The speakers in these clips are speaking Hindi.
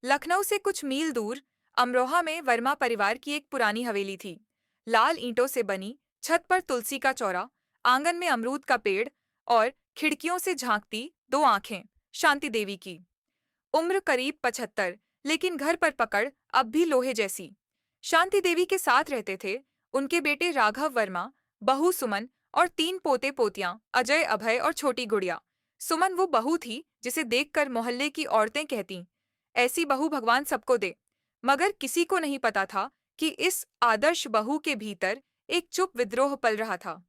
लखनऊ से कुछ मील दूर अमरोहा में वर्मा परिवार की एक पुरानी हवेली थी। लाल ईंटों से बनी, छत पर तुलसी का चौरा, आंगन में अमरूद का पेड़ और खिड़कियों से झांकती दो आंखें। शांति देवी की उम्र करीब 75, लेकिन घर पर पकड़ अब भी लोहे जैसी। शांति देवी के साथ रहते थे उनके बेटे राघव वर्मा, बहू सुमन और 3 पोते पोतियां अजय, अभय और छोटी गुड़िया। सुमन वो बहू थी जिसे देखकर मोहल्ले की औरतें कहती, ऐसी बहू भगवान सबको दे। मगर किसी को नहीं पता था कि इस आदर्श बहू के भीतर एक चुप विद्रोह पल रहा था।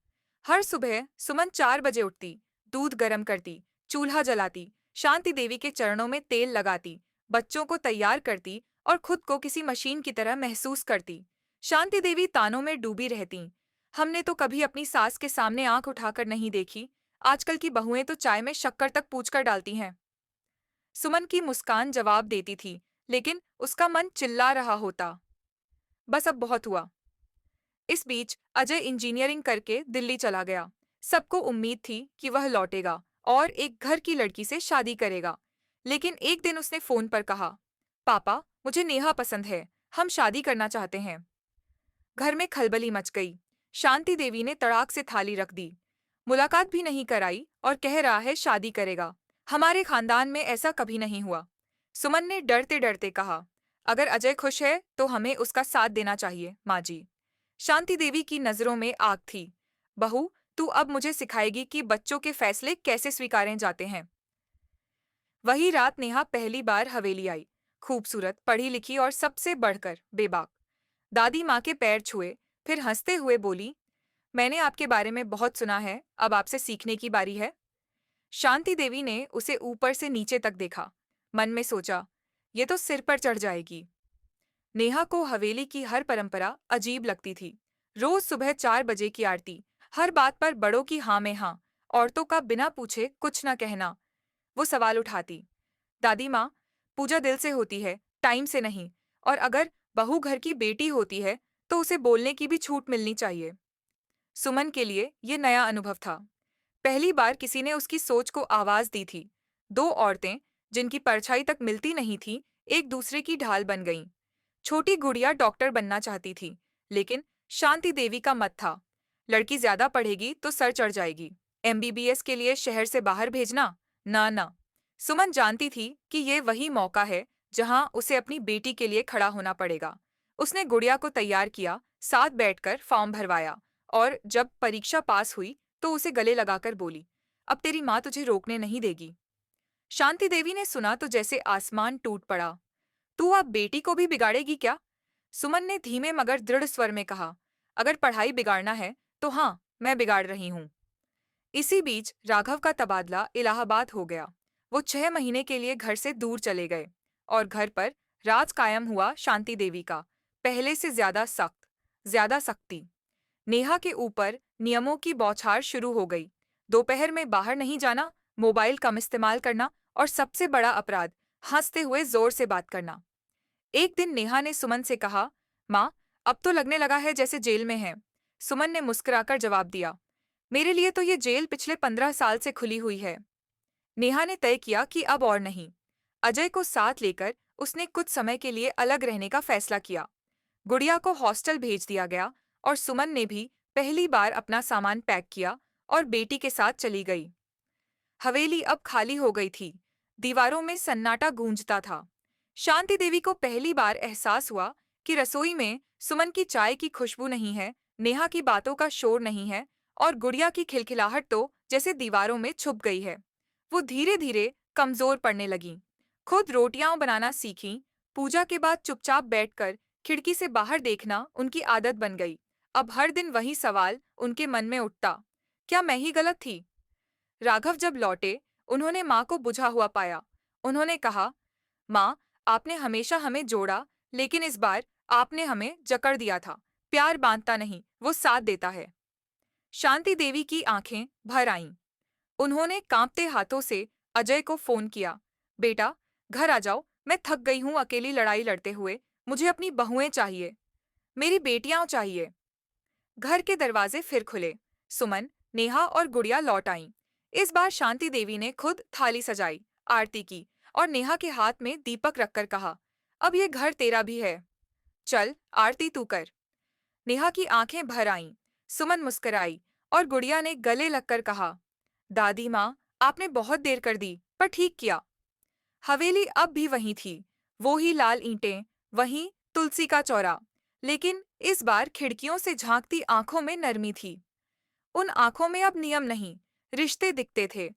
हर सुबह सुमन 4 बजे उठती, दूध गर्म करती, चूल्हा जलाती, शांति देवी के चरणों में तेल लगाती, बच्चों को तैयार करती और खुद को किसी मशीन की तरह महसूस करती। शांति देवी तानों में डूबी रहती, हमने तो कभी अपनी सास के सामने आंख उठाकर नहीं देखी, आजकल की बहुएं तो चाय में शक्कर तक पूछकर डालती हैं। सुमन की मुस्कान जवाब देती थी, लेकिन उसका मन चिल्ला रहा होता, बस अब बहुत हुआ। इस बीच अजय इंजीनियरिंग करके दिल्ली चला गया। सबको उम्मीद थी कि वह लौटेगा और एक घर की लड़की से शादी करेगा। लेकिन एक दिन उसने फोन पर कहा, पापा, मुझे नेहा पसंद है, हम शादी करना चाहते हैं। घर में खलबली मच गई। शांति देवी ने तड़ाक से थाली रख दी। मुलाकात भी नहीं कराई और कह रहा है शादी करेगा। हमारे खानदान में ऐसा कभी नहीं हुआ। सुमन ने डरते डरते कहा, अगर अजय खुश है तो हमें उसका साथ देना चाहिए, माँ जी। शांति देवी की नजरों में आग थी। बहू, तू अब मुझे सिखाएगी कि बच्चों के फैसले कैसे स्वीकारे जाते हैं। वही रात नेहा पहली बार हवेली आई। खूबसूरत, पढ़ी लिखी और सबसे बढ़कर बेबाक। दादी माँ के पैर छुए, फिर हंसते हुए बोली, मैंने आपके बारे में बहुत सुना है, अब आपसे सीखने की बारी है। शांति देवी ने उसे ऊपर से नीचे तक देखा। मन में सोचा, ये तो सिर पर चढ़ जाएगी। नेहा को हवेली की हर परंपरा अजीब लगती थी। रोज सुबह 4 बजे की आरती, हर बात पर बड़ों की हाँ में हाँ, औरतों का बिना पूछे कुछ न कहना। वो सवाल उठाती, दादी माँ, पूजा दिल से होती है, टाइम से नहीं, और अगर बहू घर की बेटी होती है तो उसे बोलने की भी छूट मिलनी चाहिए। सुमन के लिए ये नया अनुभव था। पहली बार किसी ने उसकी सोच को आवाज दी थी। 2 औरतें, जिनकी परछाई तक मिलती नहीं थी, एक दूसरे की ढाल बन गईं। छोटी गुड़िया डॉक्टर बनना चाहती थी, लेकिन शांति देवी का मत था, लड़की ज्यादा पढ़ेगी तो सर चढ़ जाएगी, एमबीबीएस के लिए शहर से बाहर भेजना, ना ना। सुमन जानती थी कि ये वही मौका है जहां उसे अपनी बेटी के लिए खड़ा होना पड़ेगा। उसने गुड़िया को तैयार किया, साथ बैठकर फॉर्म भरवाया, और जब परीक्षा पास हुई तो उसे गले लगाकर बोली, अब तेरी माँ तुझे रोकने नहीं देगी। शांति देवी ने सुना तो जैसे आसमान टूट पड़ा। तू अब बेटी को भी बिगाड़ेगी क्या? सुमन ने धीमे मगर दृढ़ स्वर में कहा, अगर पढ़ाई बिगाड़ना है तो हाँ, मैं बिगाड़ रही हूँ। इसी बीच राघव का तबादला इलाहाबाद हो गया। वो 6 महीने के लिए घर से दूर चले गए और घर पर राज कायम हुआ शांति देवी का, पहले से ज्यादा सख्ती। नेहा के ऊपर नियमों की बौछार शुरू हो गई। दोपहर में बाहर नहीं जाना, मोबाइल कम इस्तेमाल करना और सबसे बड़ा अपराध, हंसते हुए जोर से बात करना। एक दिन नेहा ने सुमन से कहा, माँ, अब तो लगने लगा है जैसे जेल में है। सुमन ने मुस्कुराकर जवाब दिया, मेरे लिए तो ये जेल पिछले 15 साल से खुली हुई है। नेहा ने तय किया कि अब और नहीं। अजय को साथ लेकर उसने कुछ समय के लिए अलग रहने का फैसला किया। गुड़िया को हॉस्टल भेज दिया गया और सुमन ने भी पहली बार अपना सामान पैक किया और बेटी के साथ चली गई। हवेली अब खाली हो गई थी। दीवारों में सन्नाटा गूंजता था। शांति देवी को पहली बार एहसास हुआ कि रसोई में सुमन की चाय की खुशबू नहीं है, नेहा की बातों का शोर नहीं है, और गुड़िया की खिलखिलाहट तो जैसे दीवारों में छुप गई है। वो धीरे धीरे कमजोर पड़ने लगी। खुद रोटियां बनाना सीखी। पूजा के बाद चुपचाप बैठकर खिड़की से बाहर देखना उनकी आदत बन गई। अब हर दिन वही सवाल उनके मन में उठता, क्या मैं ही गलत थी? राघव जब लौटे, उन्होंने माँ को बुझा हुआ पाया। उन्होंने कहा, माँ, आपने हमेशा हमें जोड़ा, लेकिन इस बार आपने हमें जकड़ दिया था। प्यार बांधता नहीं, वो साथ देता है। शांति देवी की आंखें भर आईं। उन्होंने कांपते हाथों से अजय को फोन किया, बेटा, घर आ जाओ, मैं थक गई हूँ अकेली लड़ाई लड़ते हुए, मुझे अपनी बहुएं चाहिए, मेरी बेटियां चाहिए। घर के दरवाजे फिर खुले। सुमन, नेहा और गुड़िया लौट आईं। इस बार शांति देवी ने खुद थाली सजाई, आरती की और नेहा के हाथ में दीपक रखकर कहा, अब ये घर तेरा भी है। चल, आरती तू कर। नेहा की आंखें भर आईं। सुमन मुस्कुराई और गुड़िया ने गले लगकर कहा, दादी माँ, आपने बहुत देर कर दी, पर ठीक किया। हवेली अब भी वहीं थी, वो ही लाल ईंटें, वहीं तुलसी का चौरा, लेकिन इस बार खिड़कियों से झांकती आंखों में नरमी थी। उन आंखों में अब नियम नहीं, रिश्ते दिखते थे,